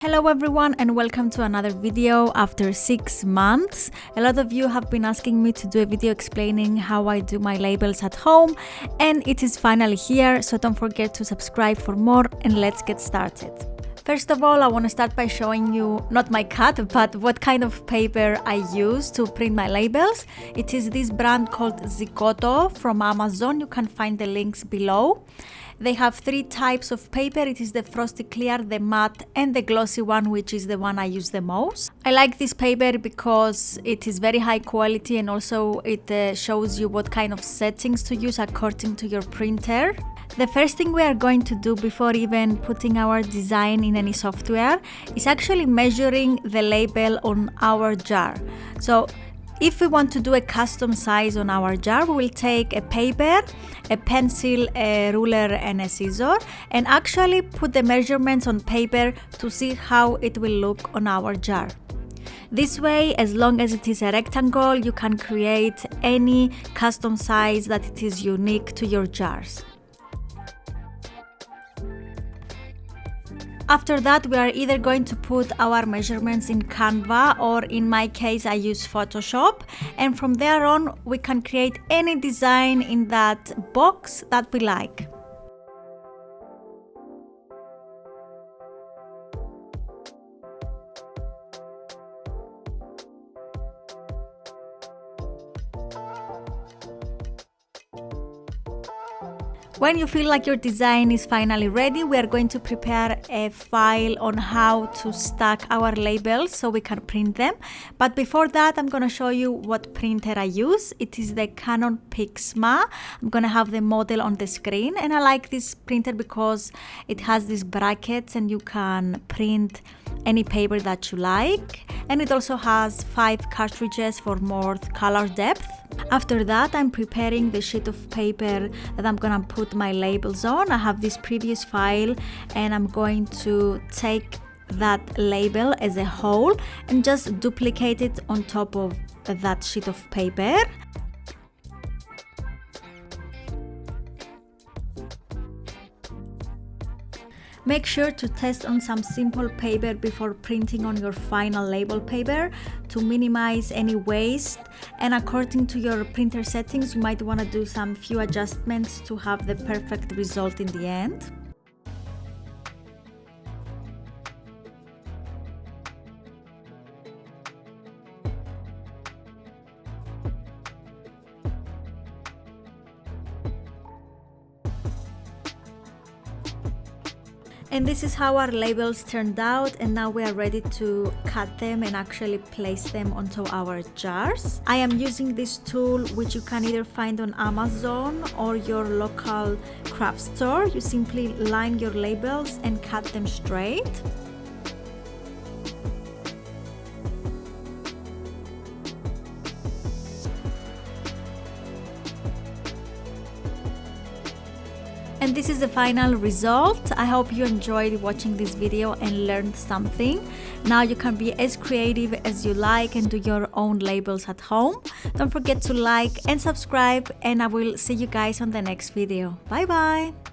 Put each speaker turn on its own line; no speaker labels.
Hello everyone and welcome to another video after 6 months. A lot of you have been asking me to do a video explaining how I do my labels at home, and it is finally here, so don't forget to subscribe for more and let's get started. First of all, I want to start by showing you not my cut, but what kind of paper I use to print my labels. It is this brand called Zicoto from Amazon. You can find the links below. They have 3 types of paper. It is the frosty clear, the matte and the glossy one, which is the one I use the most. I like this paper because it is very high quality and also it shows you what kind of settings to use according to your printer. The first thing we are going to do before even putting our design in any software is actually measuring the label on our jar. So if we want to do a custom size on our jar, we will take a paper, a pencil, a ruler and a scissor and actually put the measurements on paper to see how it will look on our jar. This way, as long as it is a rectangle, you can create any custom size that it is unique to your jars. After that, we are either going to put our measurements in Canva, or in my case I use Photoshop, and from there on we can create any design in that box that we like. When you feel like your design is finally ready, we are going to prepare a file on how to stack our labels so we can print them. But before that, I'm going to show you what printer I use. It is the Canon Pixma. I'm going to have the model on the screen, and I like this printer because it has these brackets and you can print any paper that you like. And it also has 5 cartridges for more color depth. After that, I'm preparing the sheet of paper that I'm gonna put my labels on. I have this previous file and I'm going to take that label as a whole and just duplicate it on top of that sheet of paper. Make sure to test on some simple paper before printing on your final label paper to minimize any waste, and according to your printer settings you might want to do some few adjustments to have the perfect result in the end. And this is how our labels turned out, and now we are ready to cut them and actually place them onto our jars. I am using this tool, which you can either find on Amazon or your local craft store. You simply line your labels and cut them straight. And this is the final result. I hope you enjoyed watching this video and learned something. Now you can be as creative as you like and do your own labels at home. Don't forget to like and subscribe, and I will see you guys on the next video. Bye bye!